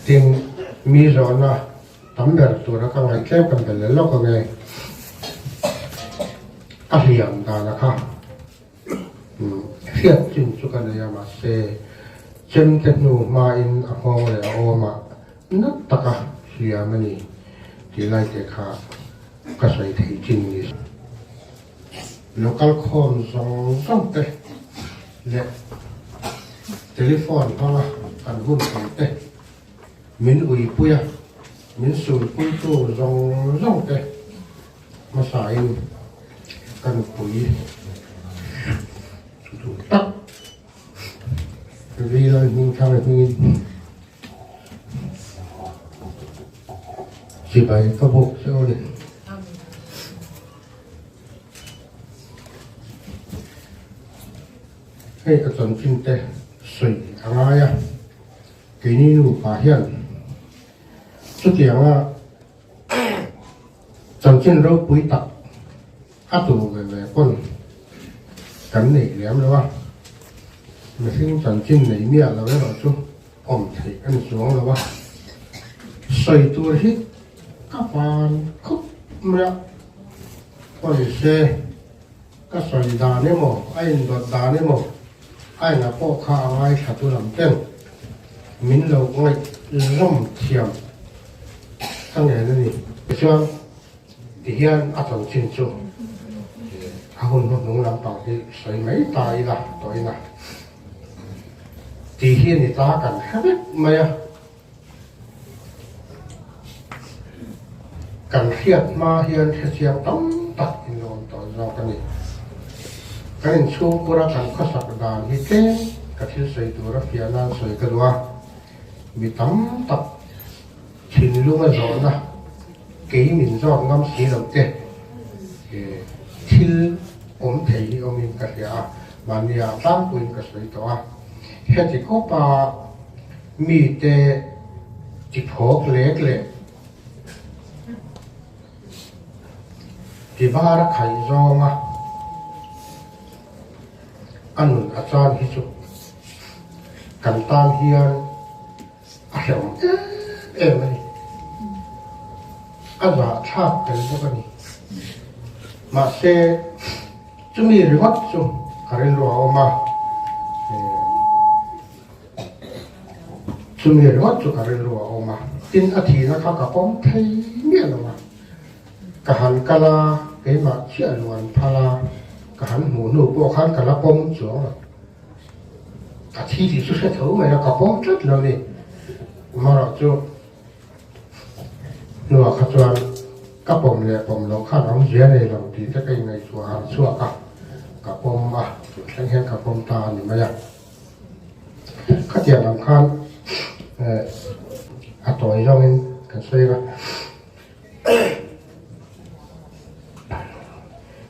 tiếng mi rồi na tấm bẹt tuổi nó càng ngày thêm càng bẹt lên lâu càng ngày cái hiểm ta là khác hiện chính cho cái này mà sẽ chân cái nụ mà in hong là ô mà nó tất cả hiểm này thì lại cái khác cái sai thấy chính đi local con song song thế lệ telephone hoa ăn hôn song thế mình ui bùi mình sủi bùi tu song song thế mà sai cần bùi tắt vì là mình thằng này mình chỉ phải có bộ cho này hay ở trong kinh tế水hàng ai à cái này nó phát hiện xuất hiện à trong trên đâu bụi tặc áp tụ về quân cắn nỉ lém đúng không mà sinh trong trên nỉ mía là cái đó chú ổn thì ăn xuống là ba xoay tua hít các bạn khúc mía coi xe các xoay đá này mà anh đọt đá này mà ai là có khá ai thật tu làm tên mình lâu ngay rong thiềm thằng này này cho thì hiện ở trong chiến trường hôn nông làm bằng thì xây mấy tài là tội là thì hiện thì ta cần hết mày cần hiện mà hiện thì chiang tống tắt thì nó tội do cái này số của ra cần có sạc đàn như thế cái thứ xây tổ ra phía nam xây cái đó bị tắm tập chín luôn rồi na cái mình do ngâm xí đầu tiên til ôm thấy ôm mình cái gì mà nhà tam quên cái xây tổ hiện thì có ba mi tê chỉ phốt lệ lệ thì ba ra khai do mà anh ở trong hi chụp cần tan hiền hiểu em này anh và tháp cái đó này mà xe chúng mình rất chung cái lúa mà chúng mình rất chung cái lúa mà tin ở thì nó khác cả bóng thấy miệng mà cả hắn cả là cái mà chia luồn pha la cả hắn hủ nụ bộ hắn cả là bông xuống rồi cả thì xuất hiện thấu mày là cả bông rất lâu đi mà rồi cho nụ khát choan các bông này bông nó khát nóng dễ này làm thì cái cây này chùa hàng chùa cả bông mà thanh hen cả bông ta thì mà vậy các tiền làm khan tuổi cho nên cần xây ra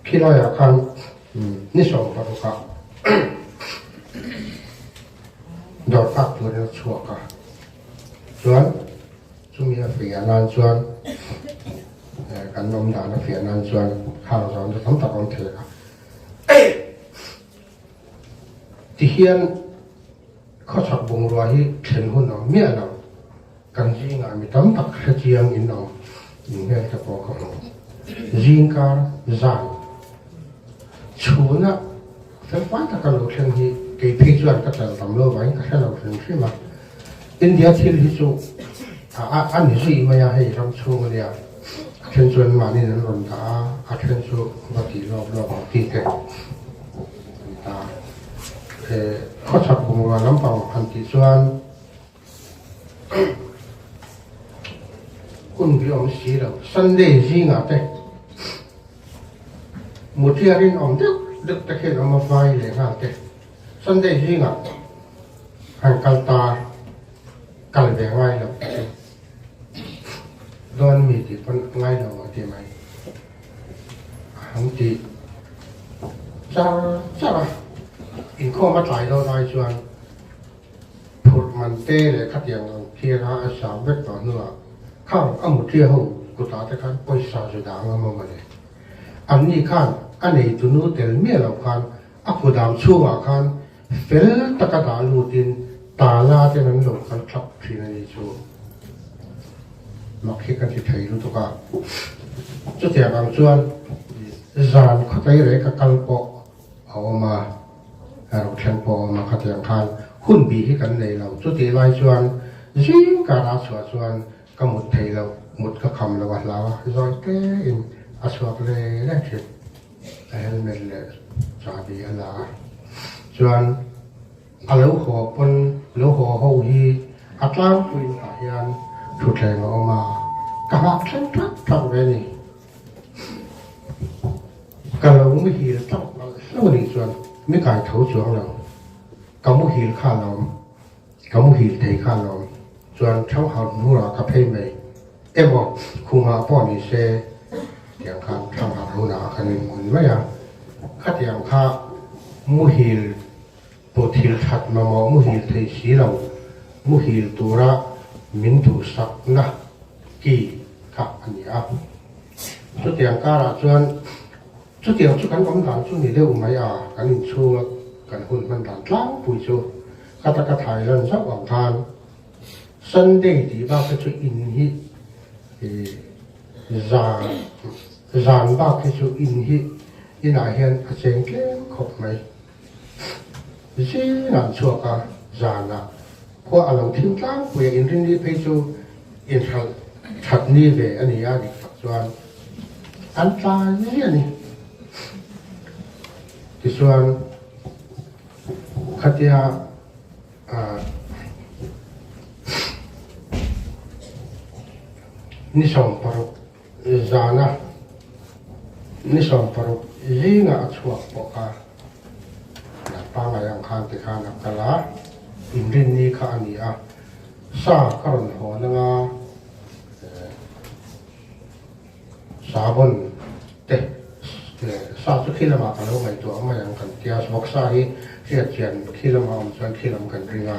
khi nói là khan ní sầu vào cả đợt phát tuổi nó chua cả chuan chúng mình phải ăn chuan cái nôm đá nó phải ăn chuan hàng rồi nó tóm tập con thể cả thì hiện khó chọc bùng rồi hi thiên hôn nó miệng nó cần gì ngài mình tóm tập cái chiang in nó in hết cái bộ không riêng cả giản chú nó phải phát ta cần lột chân thì cái phi chuẩn các trường tầm lô vậy các lột chân khi mà India thì chú anh gì mà hay trong chú mà đi chân chuẩn mà đi đến lần ta chân chú và tí lo tí cái ta cái khó chọc bùng và nắm bằng hành tí chuẩn quân bị ông xí đâu Sunday gì ngã đây một thiên riêng ông được thực hiện ông phải để ngã đây Sunday gì ngã hàng cal ta cal về ngay đâu don mi thì phân ngay đâu mà thì mày hắn thì chắc là in kho mất lại đâu đây chuan phụt mình tê để cắt tiền kia ra sáng vết vào nữa khang một tia hậu của ta thế kan poi sa rồi đáng mà này anh đi khan anh ấy tụi nó tel mía lâu khan aku đam chua khan fel taka da lutin ta la te nan lo khan thap thi này chu mặc khi cần thì thấy luôn cả chút tiền bằng chuan dàn có thấy đấy các căn bộ ở mà rồi thành bộ mà các tiền khan hun bị khi cần này là chút tiền lai chuan riêng cả đã sửa chuan có một thầy là một cái khăm là là rồi cái in aswak le đấy chứ helmet le trả bị là chuan lâu hồ pun lâu hồ hậu hi atlang queen hian thu theng ở mà cả bác thân thắt thằng về này cả lâu mới hiểu tao lâu đi chuan mới cài thấu chuan rồi cả mới hiểu khá lắm cả mới hiểu thấy khá lắm chuan cháu học nu là cà phê mày em bảo khung hà bỏ đi xe tiếng khăn cháu học nu là cái này muốn mấy à khách tiếng khá mới hiểu bột hiểu thật mà mới hiểu thấy xí lòng mới hiểu tu ra mình tu sắc na kỳ cả anh nhá chút tiếng ca là chuan chút tiếng chút cắn bóng đàn chút này đều mấy à cái hình xu cái hồn mình đàn láng bùi xu các ta cái thái lần rất quảng than sân đây thì bao cái chút in hi giàn bao cái chút in hi in lại hiện cái chén cái khóc mày gì làm chua cả giàn à qua ở lòng thiên tang về in riêng đi phải chú in thật ni về anh ấy đi phát doan anh ta gì anh thì doan khát ya ni som paru zana ni som paru zinga achua poka na panga yang khan te khan akala inrin ni kha ani a sa karon ho nanga sabon te sa chu khilama ka lo mai to ama yang kan tia sok sa hi ria chian khilama om chuan khilam kan ringa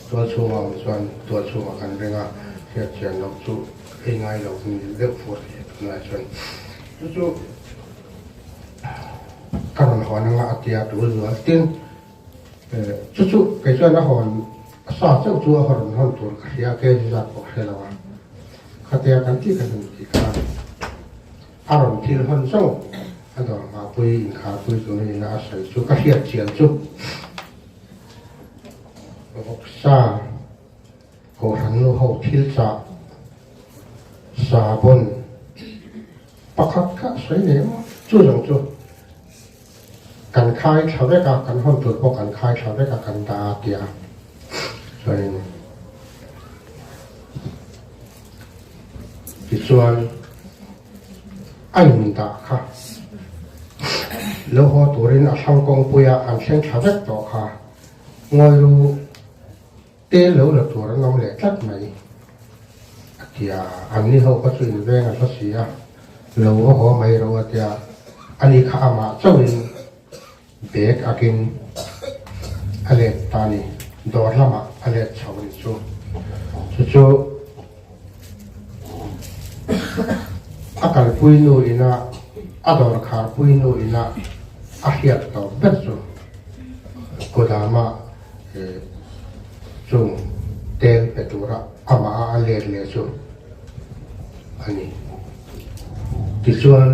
to chunga om chuan to chunga kan ringa ria chian lo chu ei ngai lo ni le for na chuan chu karon ho nanga atia tu zo tin chu cái chuyện nó hòn sao châu chua hòn hòn tuột cái cái gì ra có hay là mà cái tiền cái gì cái gì cả hòn thì hòn sâu anh đó mà quỳ khá quỳ chỗ này là sử dụng cái hiện diện chút học sa hồ hắn lô hồ thiên sa sa bồn bắc khắc các suy niệm chú trọng chúกันคายชาวเวกากันห้องตัวพวกกันคายชาวเวกากันตาเตียส่วนที่ส่วนไอ้มินตาค่ะแล้วพอตัวเรนอาช่างกองปุยอันเช่นชาวเวกต่อค่ะงอยรู้เต้แล้วหลักตัวน้องเหล็กจัดไหมเตียอันนี้เขาก็ช่วยแบ่งกันก็เสียแล้วเขาไม่รู้เตียอันนี้ข้ามาเจ้าเองเบกอากินอะไรตานี่ดอร์ละมาอะไรชาวนิจูอากาศปุยโนอินะอดอร์คาร์ปุยโนอินะอาเฮียตต่อเบ็ดจูก็ดามาจูเตลเปตัวระอามาอะไรเลยจูอันนี้ที่ส่วน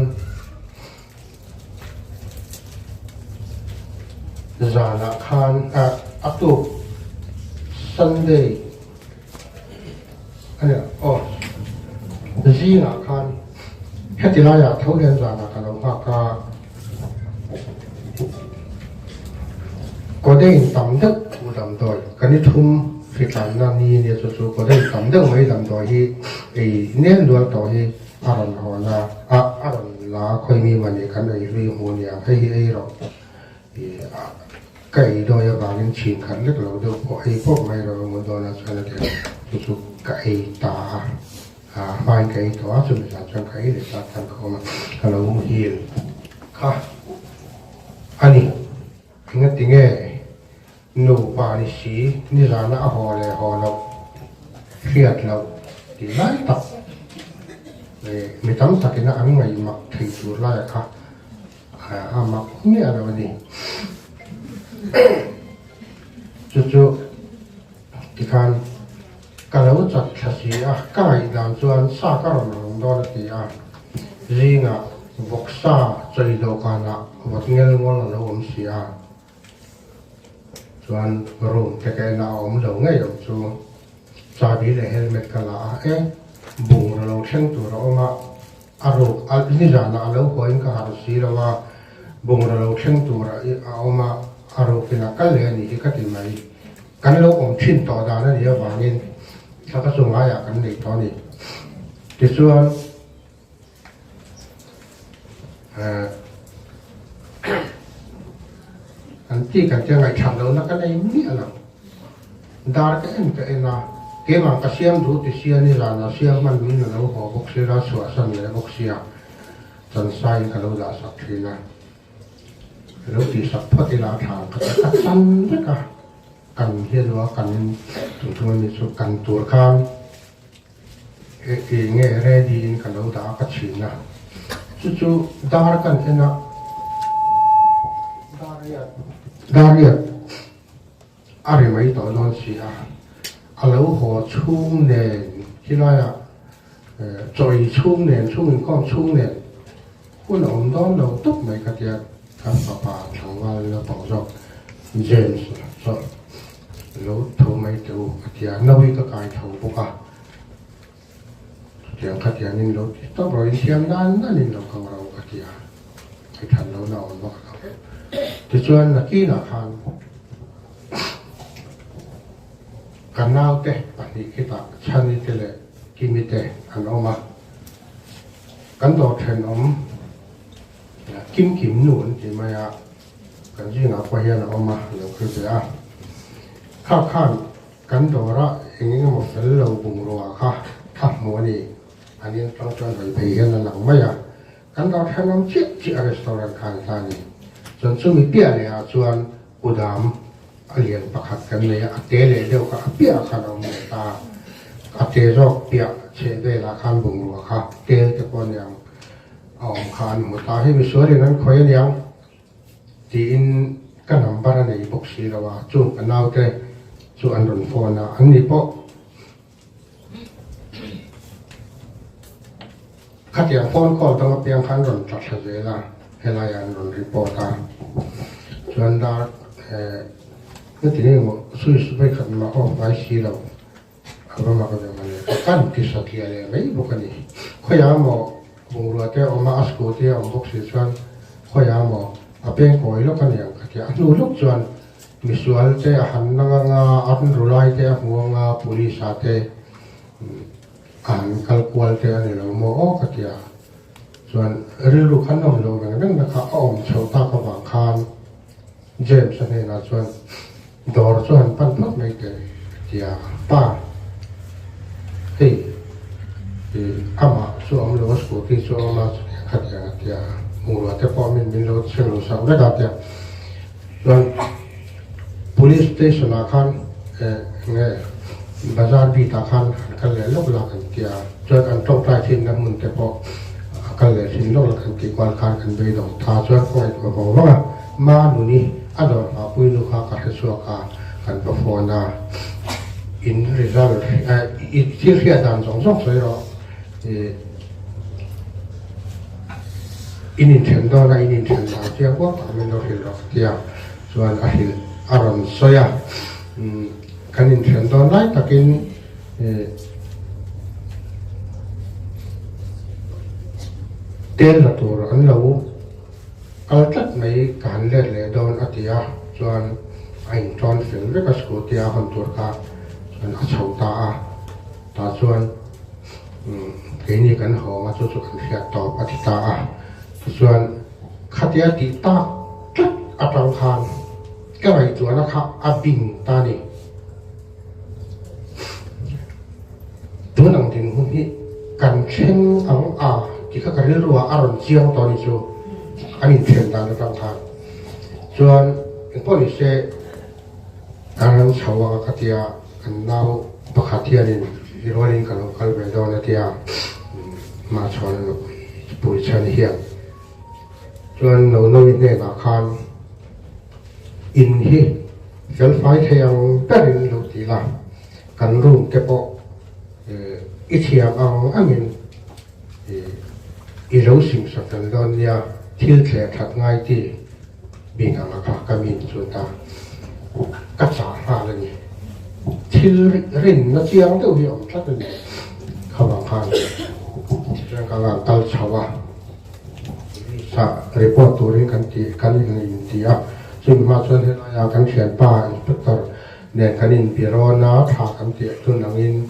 zana khan atu Sunday anh oh zina khan hetilaya thau hian zana ka lo ha ka ko dei tam dak u dam doi kani thum fitan na ni ne chu ko dei tam dak mai dam doi hi ei nen lo to hi aron ho na aron la khoi mi mani kan ei ri hu nia hei ei ro cái đôi vào những chuyện khẩn rất lâu đâu có ai có mai rồi một đôi là sao là thì chút cái ta hai cái đó rồi là cho cái để ta thành công mà là không hiểu ha anh nghe tiếng nghe nụ bà đi xí như là nó họ lâu khiết lâu thì lái tập để mình tắm sạch cái nó ăn ngày mặc thì chuột lại ha mặc nghĩa là gì chú thì khan cả lâu จัดทัศน์ก็ให้ดานส่วนซาการมันโดนตีริงบกซาใจโลกานะวัดเงินงอนเราเสียส่วนรุ่งแต่แกน่าเราไงอยู่จู่ซาบีเลยเฮลเมตกันละบุงเราเช่นตัวเรามาอารมณ์นี่จานะเราคอยก็หาสีเราว่าบุงเราเช่นตัวเราเอามาอารมณ์เป็นกันเลยนี่ก็ติดไหมกันเราชินต่อดานั่นเดียวว่างี้ถ้าก็ส่งมาอยากกันในตอนนี้ที่ส่วนอันที่กันจะไงทำเรานักกันในนี้อะไรดาร์กเอ็นก็เอ็นนะเกี่ยมันก็เสียมดูที่เสียนี่ร้านเสียมันมีเราหัวบกเสียราสวสันเลยบกเสียจนใส่กันเราด่าสักทีนะเราที่สักพัฒนาทางก็จะตันนะกันเฮียว่ากันตัวนี้สุดกันตัวข้างเองเรดีนกันเราด่าก็ชินนะจู่ๆดาร์กันเอ็นนะดาร์เรียอะไรไม่ต่อโดนเสียเราหัวชุ่มเนินที่ไรจอยชุ่มเนินชุ่มก็ชุ่มเนินคุณอมต้นเราตุ๊กไม่กระเดียดทำป่าทางว่าเราบอกจอกเจมส์soเราทำไม่ถูกกระเดียดน้อยก็กลายถูกปะเดี๋ยวกระเดียดนี่เราต้องรออีกเที่ยงนั้นนั่นนี่เราของเรากระเดียดให้ทันเราหน่อยบอกเราที่ชวนนักกีฬาคันกันน่าวเตะปฏิกิริยาชันนี่เตะกิมิเตะอันออกมากันต่อเทนอมกิมหนุนที่มากันจีน่าพยายามออกมาเราคือเสียข้างกันต่อละอย่างนี้ก็หมดเสร็จเราบุงรัวค่ะมัวนี่อันนี้ต้องจนไปเห็นหลังไม่กันต่อเทนอมเจี๊ยบรีสอร์ทข้างท่านี้จนช่วงมีเปี้ยเลยชวนอุดมเลี้ยงประคับกันเลยเตะเลยเดียวกับเปียขันเอาเมตาเตะรอกเปียเชเวลาขันบุงรัวค่ะเตะตะกอนอย่างเอาขันหมดตาให้มีส่วนนั้นคอยเลี้ยงที่อินกันนำบาร์ในบุกซีเราว่าจูกันเอาเตะจูอันรุนฟอนะอันนี้พอขัดอย่างฟอนก็ต้องมาเปลี่ยนขันรุนจัดเสร็จละให้ลายอันรุนรีพอร์ตส่วนดาก็ทีนี้ว่าสู้ไปขันมาออกไปสีเราเอามาก็จะมาเลยกันที่สักอย่างเลยไม่บุกันนี่ข้อยามบุงรัวเตะออกมาอัสโกเตะออกบุกสีส่วนข้อยามเป็นคอยลูกกันอย่างกันที่อันนู้ลูกส่วนมิสวลเตะหันนังอันรุไลเตะหัวงpoliceเตะอันคัลควอลเตะนี่เราโมอกันที่ส่วนเรื่องลูกขันน้องเราเนี่ยนั่นนะครับอ้อมเช่าตากระบังคานเจมส์เนี่ยนะส่วนดอร์ส่วนปั้นพัดไม่เกิดที่ป้าที่อามาส่วนเราสกุลที่ส่วนมาสุดขัดอย่างที่มูลแต่พอมีเราเชื่อเราสาวได้กันที่ส่วน police station อาคารเนี่ยบาซาร์บีตอาคารกันเลยลูกหลานที่ส่วนอันตรงใต้ที่น้ำมันแต่พอกันเลยสิ่งลูกหลานที่กวาดการกันไปดองท่าส่วนก็ไม่บอกว่ามาดูนี่อันนั้นปุยลูกค้าการสวกกันประฟอนาอินริซัลที่เรียนสองส่วนเราอินเทนโดนะอินเทนโดเจ้าว่าทำให้เราเห็นเราเจ้าส่วนอารมณ์สวยกันอินเทนโดนั้นตะกินเตลตัวอันเราก็จัดไม่การเล่นเลยโดนอธิยาส่วนไอ้จอนฟิลเรียกสกุลที่คนตัวกาส่วนอาชาวตาส่วนเกี่ยนี่กันหัวมาส่วนกันเสียต่อปฏิตาส่วนขัดยาติตาจัดอัตราคารก็ไอ้ตัวนะครับอาบิงตานี่ตัวหนังถึงหุ่นนี้กันเช่นที่เขาเรียกว่าอารมณ์เชียงตอนนี้ชัวอันนี้เทียนตามในทางทางส่วนพวกนี้เสการชาวกาเทียกันดาวประคาเทียนี่ฮิโรลินกันกันไปโดนเทียมาชนปุยชันเฮียส่วนโนวินเนตอาคารอินฮีเซลไฟเทียงเป็นรูตีละกันรุ่งเก็บ ít hiệp ông anh mình ít lâu sinh sản phẩm đó nha thiếu thể thật ngay thì bị ngã là cái mình chúng ta cắt giảm ha là nhỉ thiếu rình nó chiang đâu hiểu chắc là không bằng hàng nên các bạn tal chào à sa report turin kan in tia chun ma chun he ya kan thian pa inspector ne kan in pirona tha kan ti tun angin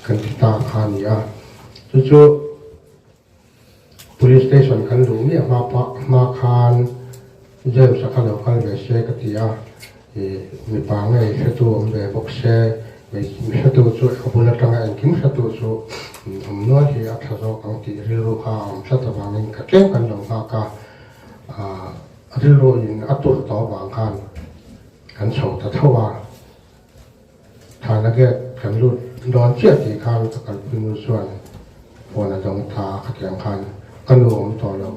kan ta khan ya chu police station kan lu mi ma khan jem sakha lo kan ve se ka tia mi pa ngai se tu om ve bok se mi se tu chu khapula tanga an kim se tu chu no hi a thazo kan ti riru kha am sa ta bangin ka tlem kan lo ha ka riru in atur to bang khan kan chho ta thawa thana ge kan lu don che ti khan ka kan pinu suan pona dong tha ka kyang khan kan lu om to lo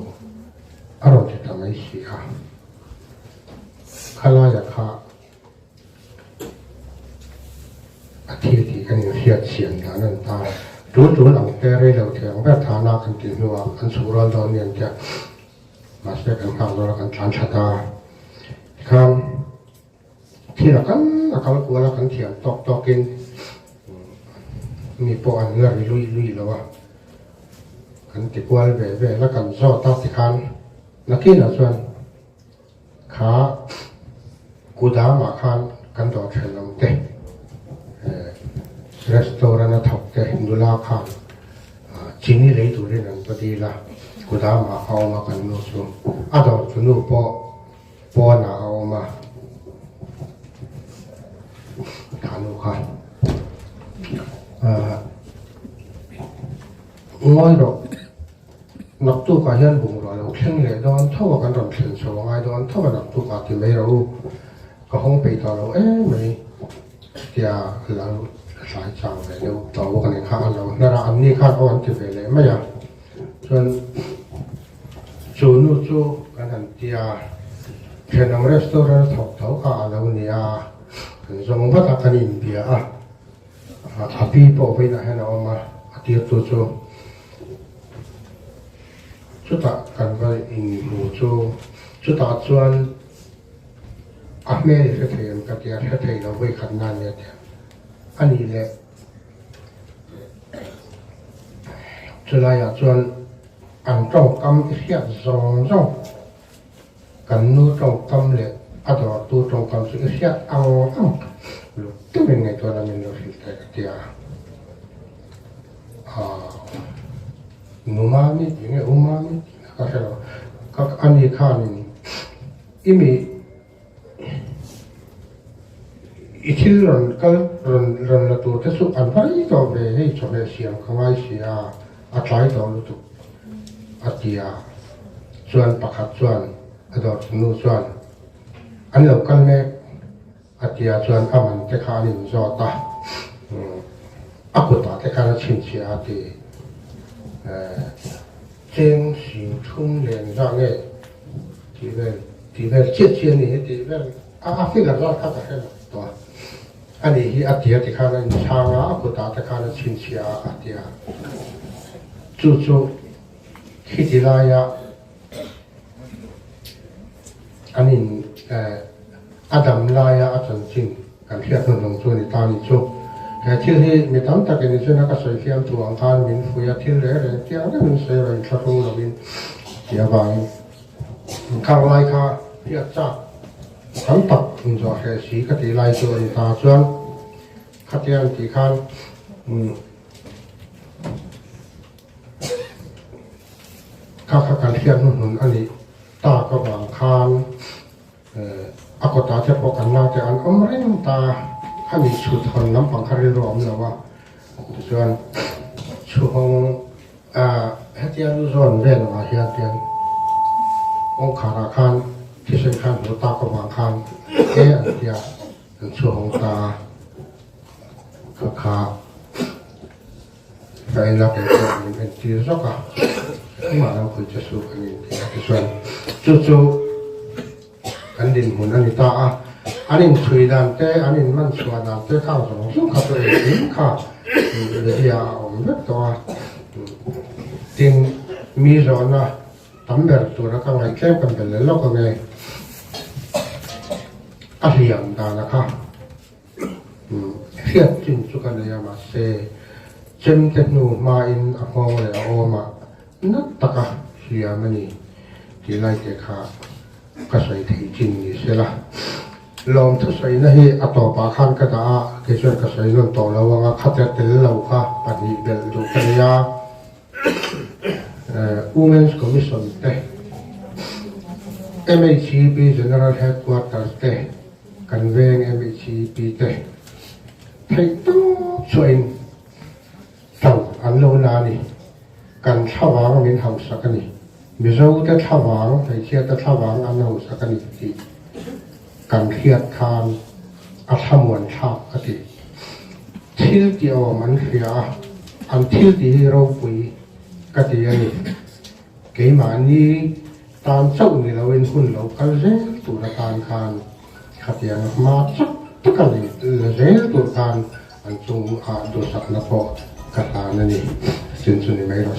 aro ti ta mai si a khala ya kha a thi ti kan yu hiat sian da nan ta chú lòng tê rê đầu thèm bé thà na cần tiền hoa cần số rồi đó niệm kia mà sẽ cần hàng rồi cần chán chát ta kham khi là cần của là cần thiền tóc kinh mi po ăn là lui rồi à cần tiếp qua về là cần do ta thì kham là khi là xuân khá cú đá mà kham cần đỏ chén lòng tê restaurant thọc cái hình la khan chini lấy tụi này làm cái là cô ta mà ao mà cần nuôi xuống đó tụi nó po na ao mà khăn nuôi khan ngồi rồi nắp tu cá nhân bùng rồi lúc sinh lệ đó thâu vào cái làm chuyện số ngay đó thâu vào nắp tu cá thì mấy đâu có không bị tao đâu mấy thì là sai chăng về đâu tàu cái này khác đâu nó là anh đi khác on thì về lấy mấy à cho chú nu chú cái này thì cái nào restaurant thọc thấu cả đâu nè cái giống bắt cái này thì pi bộ về là hay nào mà tiệt chú ta cần phải in chú ta chuyên mẹ sẽ thấy cái gì sẽ thấy là với khả năng như thế anh ấy là trở lại chuyên ăn trong cam hiện rong cần nuôi trong cam lệ đó tu trong cam sự hiện ăn lúc tức mình ngày tuần là mình được hiểu cái gì umami những umami các anh ấy khan imi ít lần lần là tụi thế số ăn phải đó về hay cho về xiêm không ai xia trái đó luôn tụi tia chuan bạc hạt chuan đó nu chuan anh lâu căn này tia chuan mình cái khá nên do ta cô ta cái khá là chính xác thì trên sinh chung liền ra nghe thì về chết này thì về phi là ra khác cái đó anh ấy tia thì khá là sáng cô ta cái khá là chính xác tia chú khi đi lại anh Adam lại chân chính cảm thấy nó nông thôn ta đi chú cái thứ thì mình tóm tắt cái này cho nó có sự khiêm tu anh khan mình phụ ya thiếu lẽ rồi tiếng nó mình sẽ rồi cho không là mình chia vàng khang lại kha phía cha tóm tắt mình cho cái sĩ cái tỷ lại cho người ta chuyên khát tiền thì khan các cái khiêm nó anh ấy ta có vàng khan aku tak cakap bukan nak jangan pemerintah kami sudah nampak hari rom lawa tujuan suhong hatian zon ben lah hatian orang karakan kisahkan kita kebangkan dia suhong ta kakak phải là cái chuyện mình chia sẻ cả mà nó cứ chia sẻ cái tujuan cucu anh đình muốn anh ta อันนี้ช่วยดันเต้อันนี้มันช่วยดันเต้ข้าวสองสุขตัวเองข้าเรียอมเล็กตัวจริงมีร้อนนะทำแบบตัวแล้วก็ไงแค่กันเป็นเลยแล้วก็ไงอาเรียนได้นะคะเทียบจริงสุกันเลยมาเซเจมเทนูมาอินอโมเลยอโอมานักตะกะเสียมันนี่ที่ไล่เด็กข้าก็ใส่ที่จริงนี่เสียละลองทุกใส่นะฮีอัตโตปาขันก็ได้เกี่ยวกับใส่ลงต่อแล้วว่าขัดเติลเราค่ะปัจจุบันดูกันยาWomen's Commission เต้ MHCP General Headquarters เต้กันเวง MHCP เต้ให้ต้องช่วยตั้งอันโลนานี่กันท่าวางมินหาวสักนี่มิโซจะท่าวางให้เชียจะท่าวางอันหาวสักนี่ที่กันเครียดคานอัฐมวนชาบกติทิลที่เอามันเสียอันทิลที่เราปุยกติยันนี่เกี่ยมันนี้ตามเจ้านี่เราเป็นคนเราก็เร่งตัวการคานขัดยังมาจักตะกันนี่เร่งตัวการอันจงดูสักนับพอกระตานั่นนี่จนสุดนี่ไม่รอด